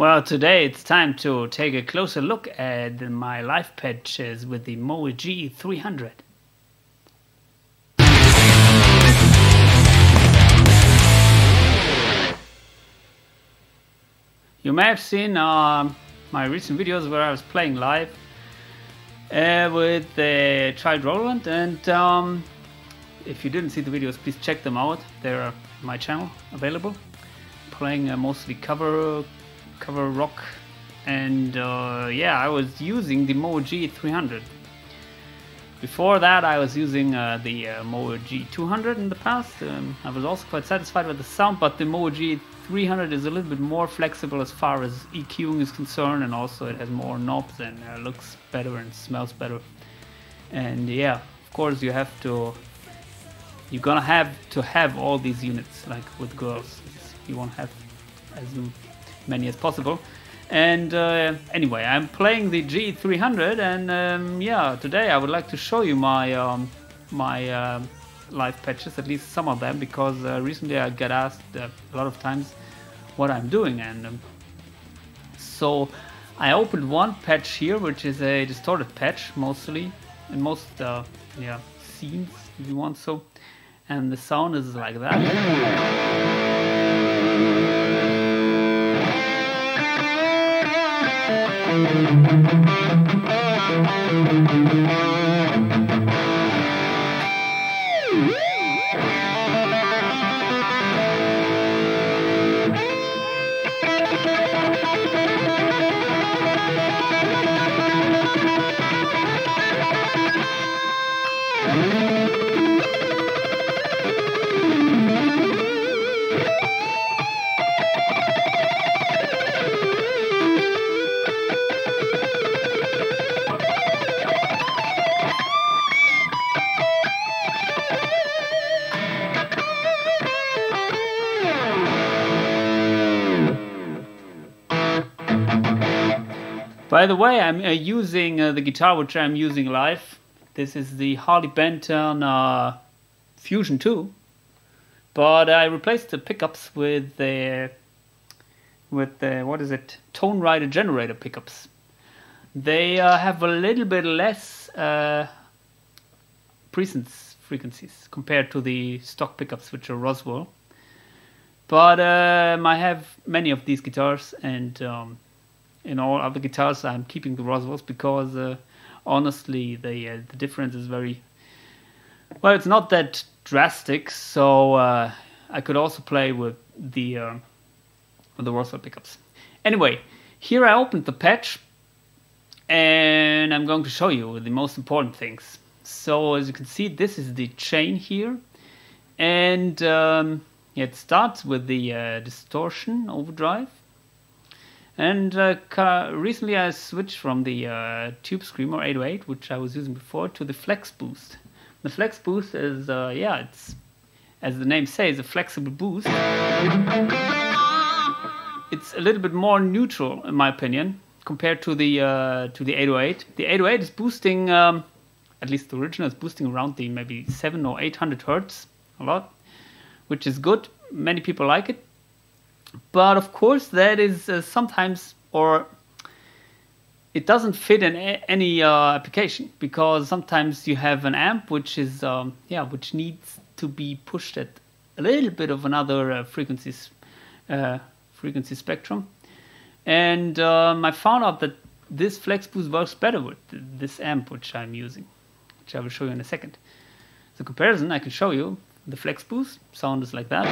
Well, today it's time to take a closer look at my live patches with the Mooer GE 300. You may have seen my recent videos where I was playing live with the child Roland, and if you didn't see the videos, please check them out. They're on my channel available. Playing mostly cover rock, and yeah, I was using the Mooer GE 300. Before that, I was using the Mooer GE 200 in the past. I was also quite satisfied with the sound, but the Mooer GE 300 is a little bit more flexible as far as EQing is concerned, and also it has more knobs and looks better and smells better. And yeah, of course you're gonna have to have all these units, like with girls. You won't have as many as possible. And anyway, I'm playing the GE 300, and yeah, today I would like to show you my live patches, at least some of them, because recently I got asked a lot of times what I'm doing, and so I opened one patch here, which is a distorted patch, mostly in most yeah, scenes, if you want so, and the sound is like that. By the way, I'm using the guitar which I'm using live. This is the Harley Benton Fusion 2, but I replaced the pickups with the what is it, Tonerider generator pickups. They have a little bit less presence frequencies compared to the stock pickups, which are Roswell. But I have many of these guitars, and in all other guitars I'm keeping the Roswells, because honestly the difference is very, well, it's not that drastic, so I could also play with the Roswell pickups. Anyway, here I opened the patch, and I'm going to show you the most important things. So as you can see, this is the chain here, and it starts with the distortion overdrive. And recently I switched from the Tube Screamer 808, which I was using before, to the Flex Boost. The Flex Boost is, yeah, it's, as the name says, a flexible boost. It's a little bit more neutral, in my opinion, compared to the 808. The 808 is boosting, at least the original is boosting around the maybe 700 or 800 hertz, a lot, which is good. Many people like it. But of course that is sometimes, or it doesn't fit in any application, because sometimes you have an amp which is yeah, which needs to be pushed at a little bit of another frequency spectrum, and I found out that this Flex Boost works better with this amp which I'm using, which I will show you in a second. The comparison I can show you. The Flex Boost sound is like that.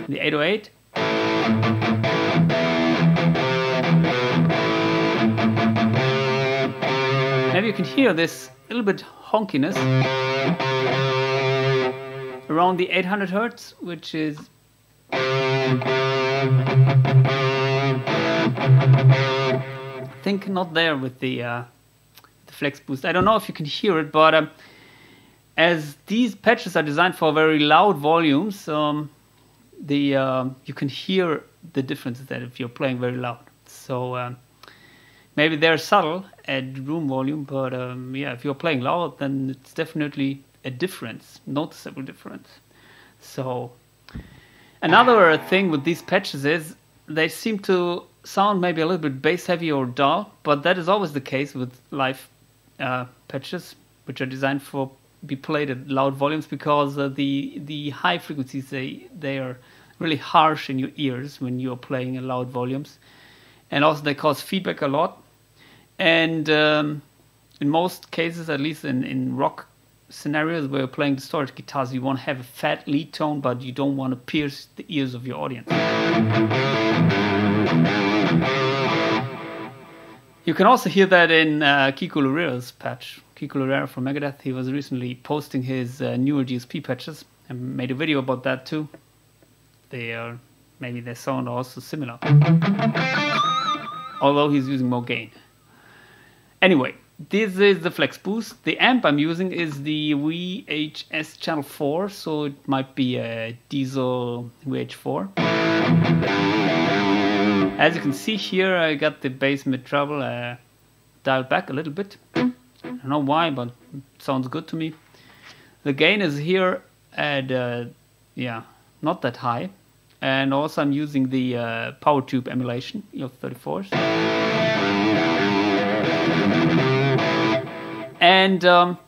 The 808. Maybe you can hear this little bit honkiness around the 800 hertz, which is I think not there with the Flex Boost. I don't know if you can hear it, but as these patches are designed for very loud volumes, you can hear the difference that if you're playing very loud. So maybe they're subtle at room volume, but yeah, if you're playing loud, then it's definitely a difference, noticeable difference. So another thing with these patches is they seem to sound maybe a little bit bass heavy or dull, but that is always the case with live patches, which are designed for be played at loud volumes, because the high frequencies they are really harsh in your ears when you are playing at loud volumes, and also they cause feedback a lot. And in most cases, at least in rock scenarios where you're playing distorted guitars, you want to have a fat lead tone, but you don't want to pierce the ears of your audience. You can also hear that in Kiko Loureiro's patch. Kiko Loureiro from Megadeth, he was recently posting his newer GSP patches and made a video about that too. Maybe their sound are also similar, although he's using more gain. Anyway, this is the Flex Boost. The amp I'm using is the VHS Channel 4, so it might be a diesel VH4. As you can see here, I got the bass mid-treble dialed back a little bit. I don't know why, but it sounds good to me. The gain is here at, not that high. And also I'm using the power tube emulation, EF34s. And the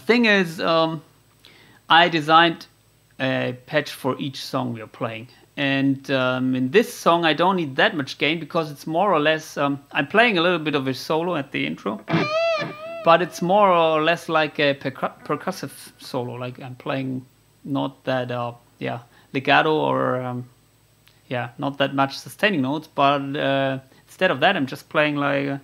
thing is, I designed a patch for each song we are playing. And in this song I don't need that much gain, because it's more or less, I'm playing a little bit of a solo at the intro, but it's more or less like a percussive solo, like I'm playing not that, legato or, not that much sustaining notes, but instead of that I'm just playing like...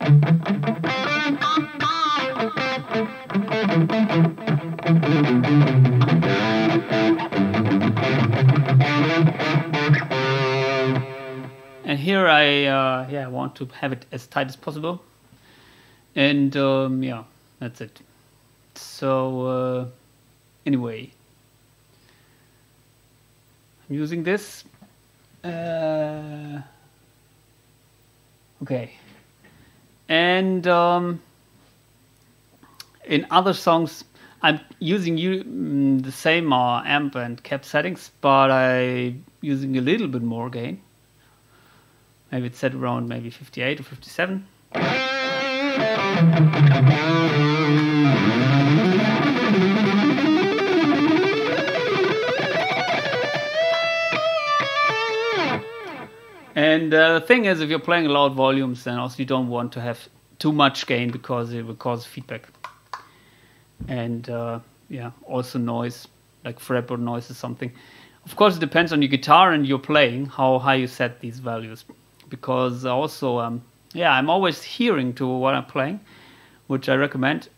And here I want to have it as tight as possible, and that's it. So anyway, I'm using this. Okay, and in other songs I'm using the same amp and cap settings, but I'm using a little bit more gain. Maybe it's set around maybe 58 or 57. And the thing is, if you're playing loud volumes, then also you don't want to have too much gain, because it will cause feedback. And also noise, like fretboard noise or something. Of course, it depends on your guitar and your playing, how high you set these values. Because also, I'm always hearing to what I'm playing, which I recommend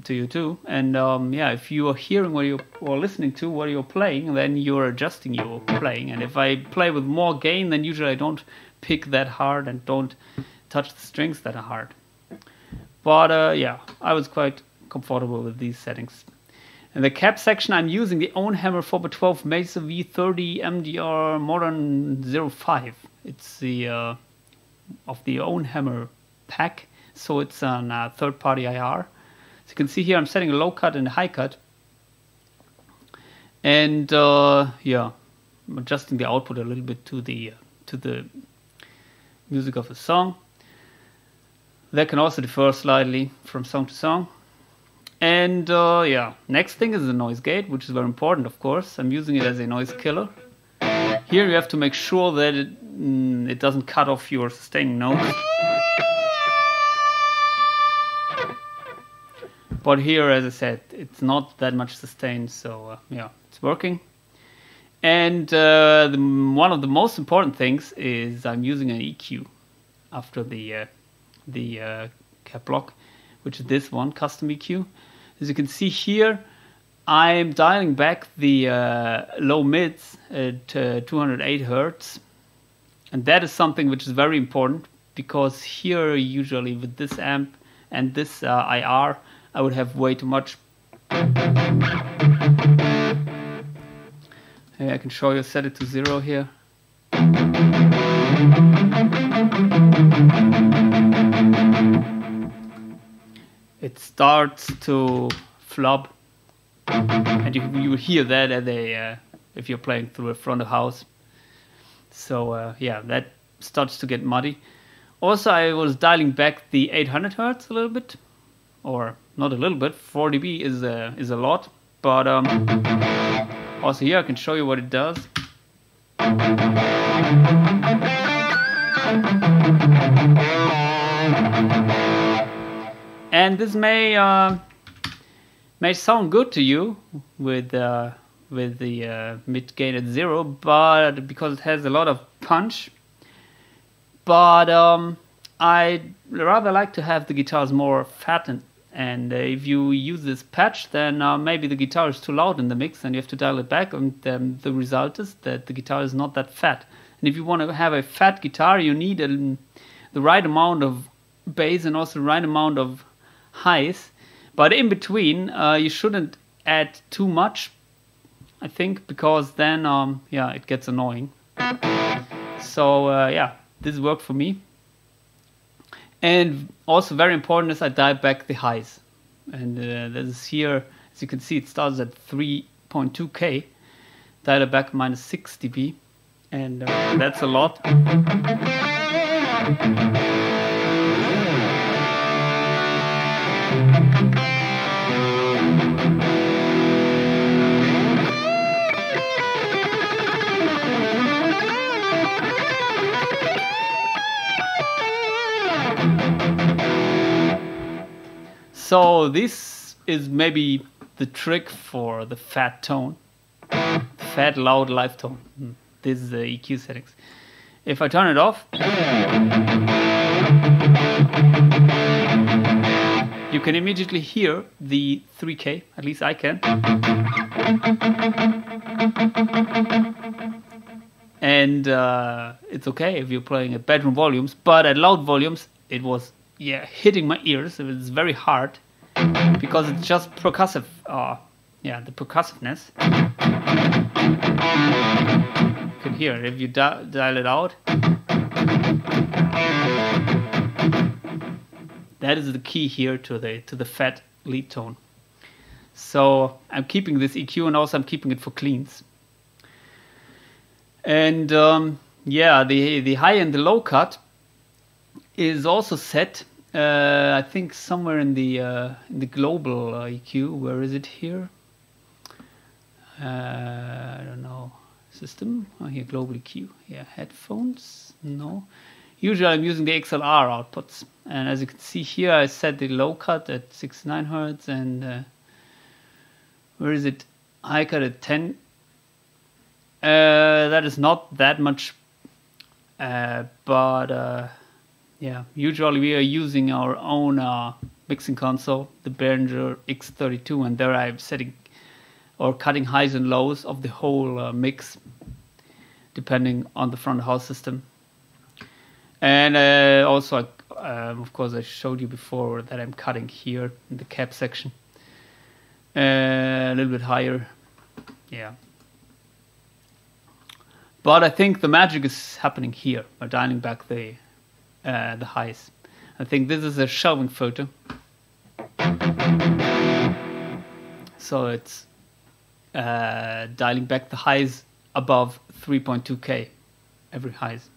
to you too. And if you are hearing or listening to what you're playing, then you're adjusting your playing. And if I play with more gain, then usually I don't pick that hard and don't touch the strings that are hard. But I was quite comfortable with these settings. In the cap section, I'm using the Own Hammer 4x12 Mesa V30 MDR Modern 05. It's the of the Own Hammer pack, so it's on third-party IR. So you can see here I'm setting a low cut and a high cut, and I'm adjusting the output a little bit to the music of the song. That can also differ slightly from song to song. And next thing is the noise gate, which is very important, of course. I'm using it as a noise killer. Here you have to make sure that it doesn't cut off your sustaining notes. But here, as I said, it's not that much sustained, so it's working. And one of the most important things is I'm using an EQ after the cap block, which is this one, custom EQ. As you can see here, I'm dialing back the low mids at 208 Hertz. And that is something which is very important, because here usually with this amp and this IR, I would have way too much. Hey, I can show you, set it to 0 here. It starts to flub, and you will hear that at a if you're playing through a front of house. So yeah, that starts to get muddy. Also, I was dialing back the 800 Hertz a little bit, or not a little bit. 4 dB is a lot, but also here I can show you what it does. And this may sound good to you with the mid gain at 0, but because it has a lot of punch. But I rather like to have the guitars more fattened, and if you use this patch, then maybe the guitar is too loud in the mix and you have to dial it back, and the result is that the guitar is not that fat. And if you want to have a fat guitar, you need the right amount of bass and also the right amount of highs, but in between you shouldn't add too much, I think, because then yeah, it gets annoying. So yeah, this worked for me. And also very important is I dial back the highs, and this is here, as you can see, it starts at 3.2K, dial it back minus 6 dB, and that's a lot. So this is maybe the trick for the fat tone, fat loud live tone. This is the EQ settings. If I turn it off, you can immediately hear the 3K, at least I can. And it's okay if you're playing at bedroom volumes, but at loud volumes it was, yeah, hitting my ears. It was very hard because it's just percussive. Yeah, the percussiveness. You can hear it if you dial it out. That is the key here to the fat lead tone. So I'm keeping this EQ, and also I'm keeping it for cleans. And yeah, the high and the low cut is also set. I think somewhere in the global EQ. Where is it here? I don't know. System. Oh, here, global EQ. Yeah, headphones. No. Usually I'm using the XLR outputs, and as you can see here, I set the low cut at 69 Hertz, and where is it? High cut at 10. That is not that much, but yeah, usually we are using our own mixing console, the Behringer X32, and there I'm setting or cutting highs and lows of the whole mix, depending on the front of house system. And also, of course, I showed you before that I'm cutting here in the cab section a little bit higher, yeah. But I think the magic is happening here by dialing back the highs. I think this is a shelving filter, so it's dialing back the highs above 3.2K every highs.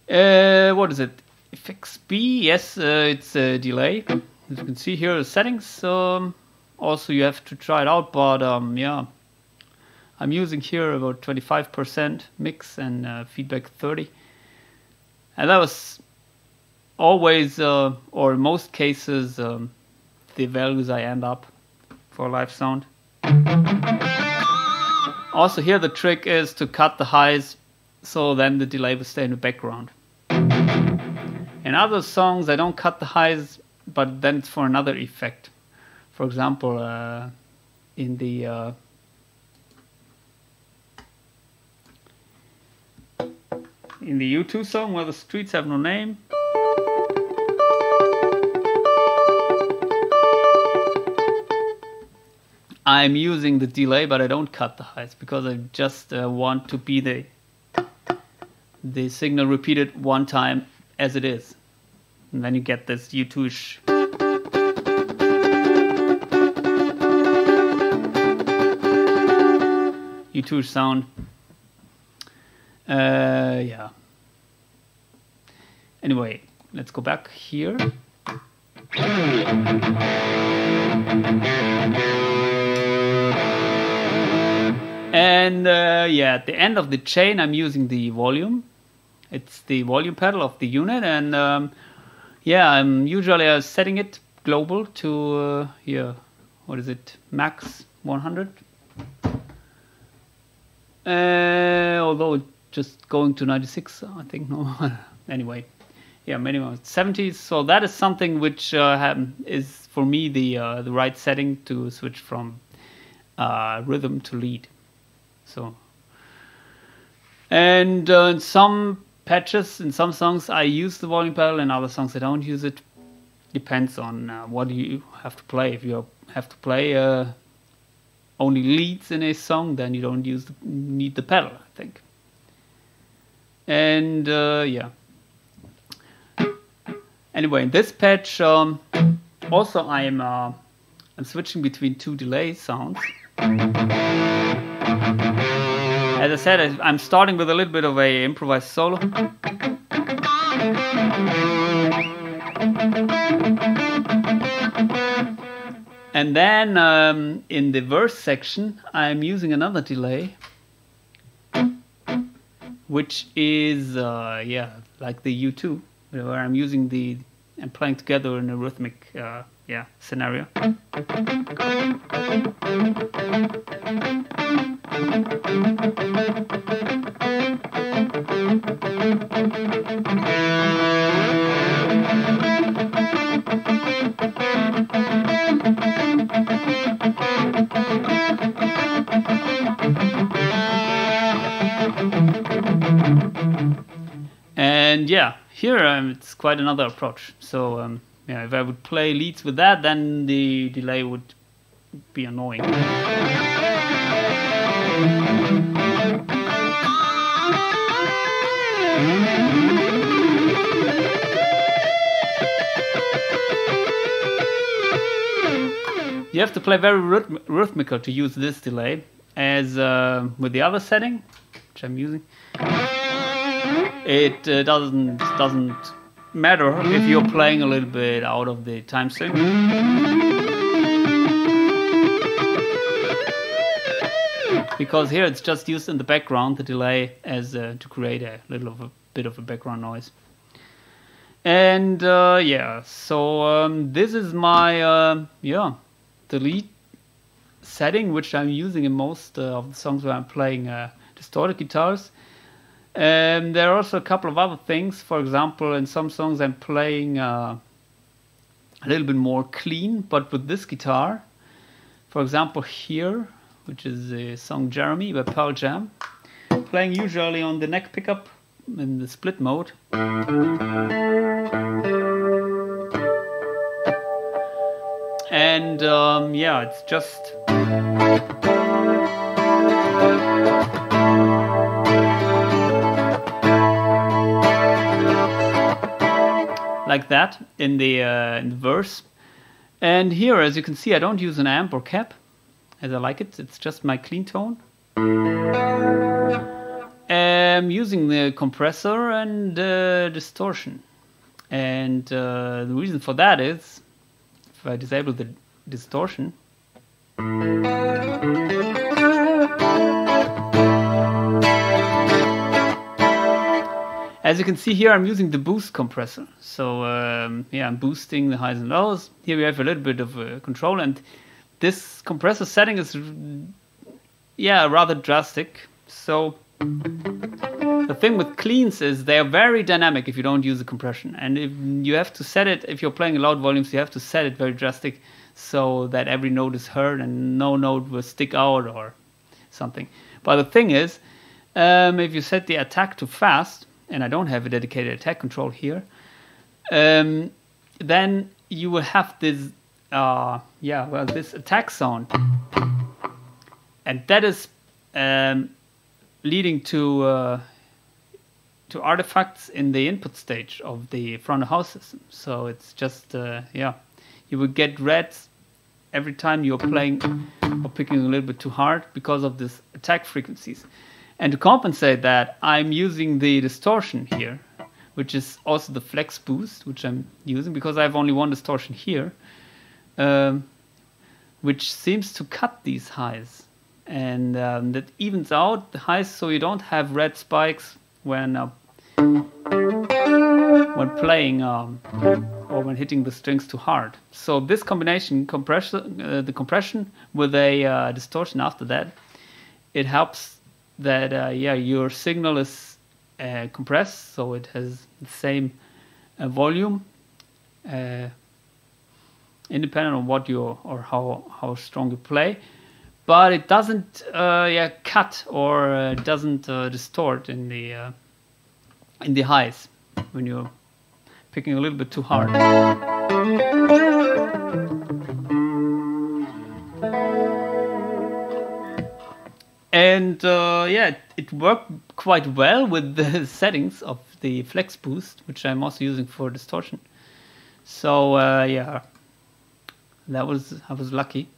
What is it? Effects B? Yes, it's a delay. As you can see here, the settings. Also, you have to try it out, but yeah, I'm using here about 25% mix and feedback 30. And that was always, or in most cases, the values I end up for live sound. Also here the trick is to cut the highs, so then the delay will stay in the background. In other songs I don't cut the highs, but then it's for another effect. For example, in the U2 song, Where the Streets Have No Name, I'm using the delay, but I don't cut the highs because I just want to be the signal repeated one time as it is, and then you get this U2-ish. U2 sound. Yeah. Anyway, let's go back here. And yeah, at the end of the chain, I'm using the volume. It's the volume pedal of the unit, and yeah, I'm usually setting it global to yeah, what is it, max 100. Although it's just going to 96, I think. No, anyway, yeah, minimum 70. So that is something which is for me the right setting to switch from rhythm to lead. So, and in some patches, in some songs, I use the volume pedal, in other songs I don't use it. Depends on what you have to play. If you have to play only leads in a song, then you don't need the pedal, I think. And yeah. Anyway, in this patch, also I'm switching between two delay sounds. As I said, I'm starting with a little bit of a improvised solo. And then in the verse section, I'm using another delay, which is yeah, like the U2, where I'm using I'm playing together in a rhythmic yeah, scenario. And yeah, here it's quite another approach. So yeah, if I would play leads with that, then the delay would be annoying. You have to play very rhythmical to use this delay, as with the other setting, which I'm using. It doesn't matter if you're playing a little bit out of the time sync. Because here it's just used in the background, the delay, as to create a bit of a background noise. And yeah, so this is my yeah, the lead setting, which I'm using in most of the songs where I'm playing distorted guitars. There are also a couple of other things. For example, in some songs I'm playing a little bit more clean, but with this guitar. For example, here, which is the song Jeremy by Pearl Jam, playing usually on the neck pickup in the split mode. And yeah, it's just like that in the verse. And here, as you can see, I don't use an amp or cap, as I like it. It's just my clean tone. I'm using the compressor and distortion. And the reason for that is, if I disable the distortion, as you can see here, I'm using the boost compressor. So yeah, I'm boosting the highs and lows. Here we have a little bit of control, and this compressor setting is, yeah, rather drastic. So the thing with cleans is they are very dynamic if you don't use the compression, and if you have to set it, if you're playing loud volumes, you have to set it very drastic so that every note is heard and no note will stick out or something. But the thing is, if you set the attack too fast, and I don't have a dedicated attack control here, then you will have this yeah, well, this attack sound, and that is leading to artifacts in the input stage of the front of house system. So it's just yeah, you would get reds every time you're playing or picking a little bit too hard because of this attack frequencies. And to compensate that, I'm using the distortion here, which is also the flex boost, which I'm using because I have only one distortion here, which seems to cut these highs. And that evens out the highs so you don't have red spikes when playing or when hitting the strings too hard. So this combination, the compression with a distortion after that, it helps that your signal is compressed, so it has the same volume, independent of what you or how strong you play, but it doesn't cut or doesn't distort in the highs when you're picking a little bit too hard. And it worked quite well with the settings of the flex boost, which I'm also using for distortion. So I was lucky.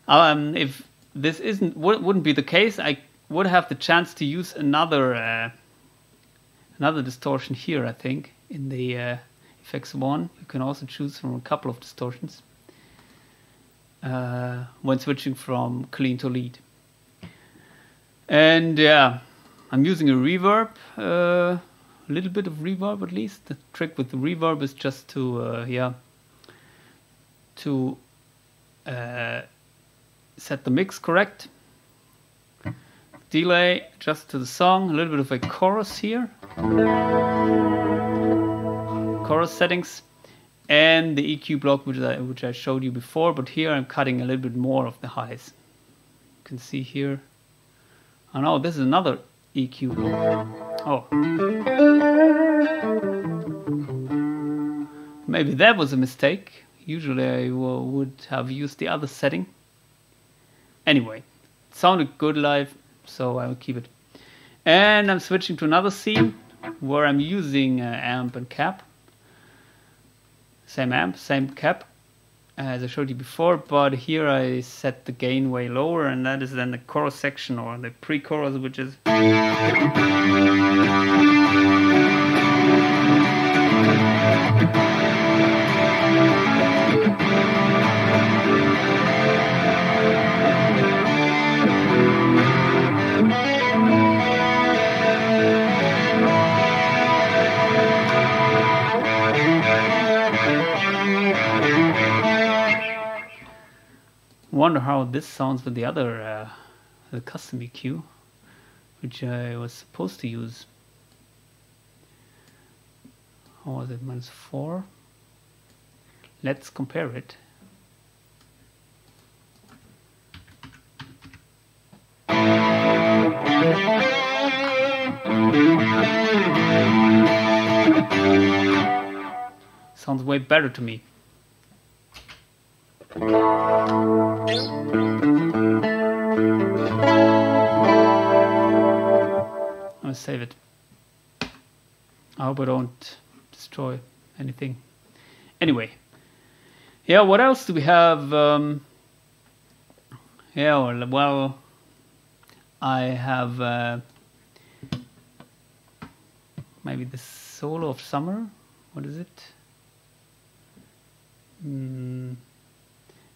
If this wouldn't be the case, I would have the chance to use another distortion here. I think in the FX1 you can also choose from a couple of distortions when switching from clean to lead. And I'm using a reverb, a little bit of reverb at least. The trick with the reverb is just to set the mix correct. Delay just to the song, a little bit of a chorus here. Chorus settings. And the EQ block which I showed you before, but here I'm cutting a little bit more of the highs. You can see here. Oh no, this is another EQ block. Oh. Maybe that was a mistake. Usually I would have used the other setting. Anyway, it sounded good live, so I will keep it. And I'm switching to another scene where I'm using amp and cap. Same amp, same cap as I showed you before, but here I set the gain way lower, and that is then the chorus section or the pre-chorus, which is wonder how this sounds with the other the custom EQ, which I was supposed to use. How was it? -4. Let's compare it. Sounds way better to me. I'll save it. I hope I don't destroy anything. Anyway, yeah, what else do we have? Well, I have maybe the solo of summer. What is it?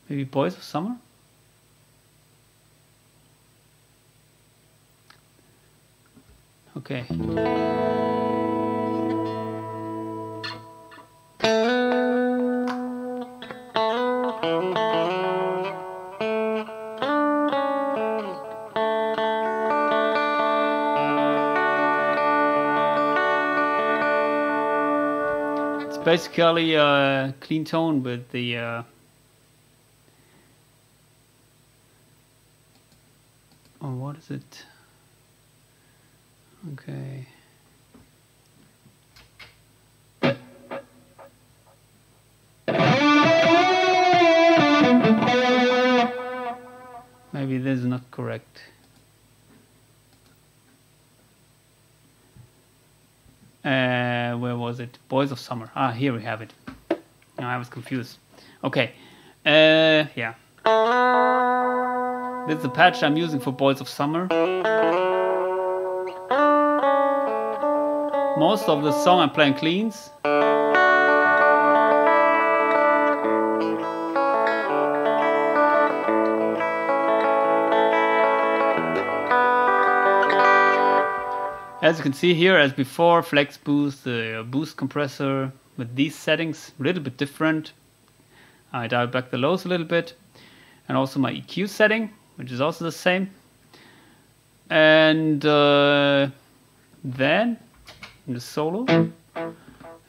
Maybe Boys of Summer? Okay. It's basically a clean tone with the what is it? Okay. Maybe this is not correct. Where was it? Boys of Summer. Ah, here we have it. No, I was confused. Okay. Yeah. This is the patch I'm using for Boils of Summer. Most of the song I'm playing cleans. As you can see here, as before, flex boost, the boost compressor with these settings, a little bit different. I dialed back the lows a little bit, and also my EQ setting, which is also the same. And then in the solo, I'm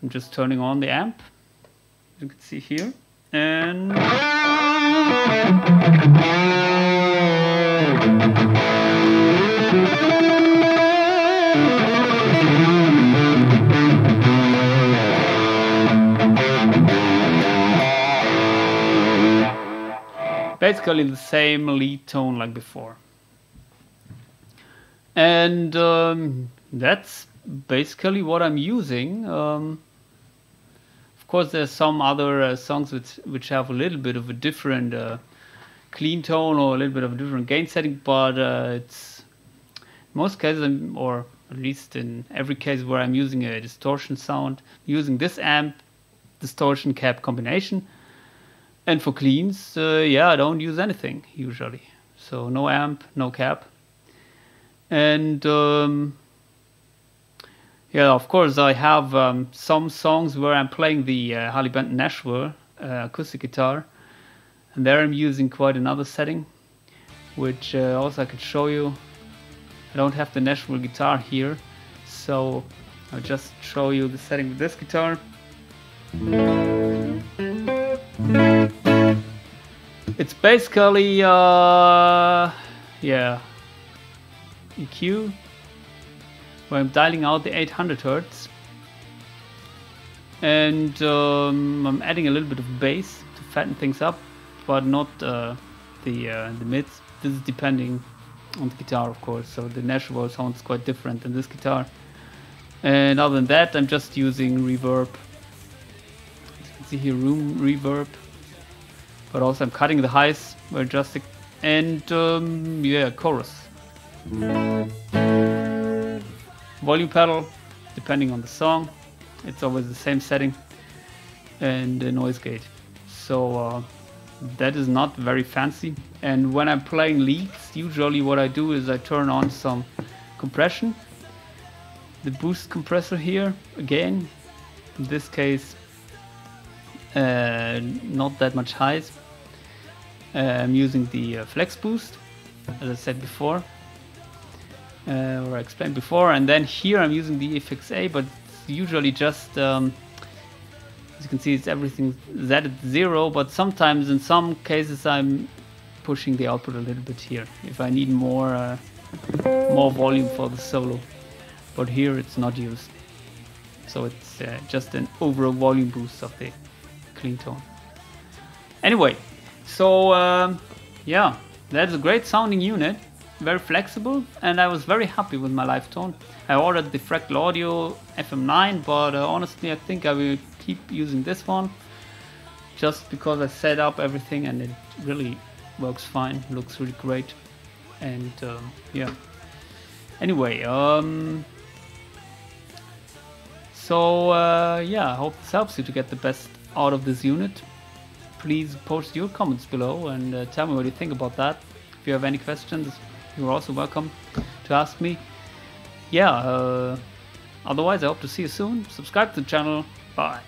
just turning on the amp, as you can see here, and basically the same lead tone like before. And that's basically what I'm using. Of course, there's some other songs which have a little bit of a different clean tone or a little bit of a different gain setting, but it's in most cases, or at least in every case where I'm using a distortion sound, using this amp distortion cap combination. And for cleans, yeah, I don't use anything usually. So no amp, no cap. And yeah, of course, I have some songs where I'm playing the Harley Benton Nashville acoustic guitar. And there I'm using quite another setting, which also I could show you. I don't have the Nashville guitar here, so I'll just show you the setting with this guitar. It's basically, yeah, EQ, where I'm dialing out the 800 Hz, and I'm adding a little bit of bass to fatten things up, but not the mids. This is depending on the guitar, of course, so the Nashville sounds quite different than this guitar. And other than that, I'm just using reverb. As you can see here, room reverb. But also I'm cutting the highs, we're adjusting, and yeah, chorus. Volume pedal, depending on the song, it's always the same setting, and the noise gate. So that is not very fancy. And when I'm playing leads, usually what I do is I turn on some compression. The boost compressor here, again, in this case, not that much highs. I'm using the flex boost, as I said before, or I explained before, and then here I'm using the FXA, but it's usually just, as you can see, it's everything set at 0, but sometimes in some cases I'm pushing the output a little bit here if I need more volume for the solo, but here it's not used, so it's just an overall volume boost of the clean tone. Anyway, so yeah, that's a great sounding unit, very flexible, and I was very happy with my live tone. I ordered the Fractal Audio FM9, but honestly I think I will keep using this one just because I set up everything and it really works fine, looks really great. And yeah, anyway, so yeah, I hope this helps you to get the best out of this unit. Please post your comments below and tell me what you think about that. If you have any questions, you're also welcome to ask me. Yeah, otherwise I hope to see you soon. Subscribe to the channel. Bye.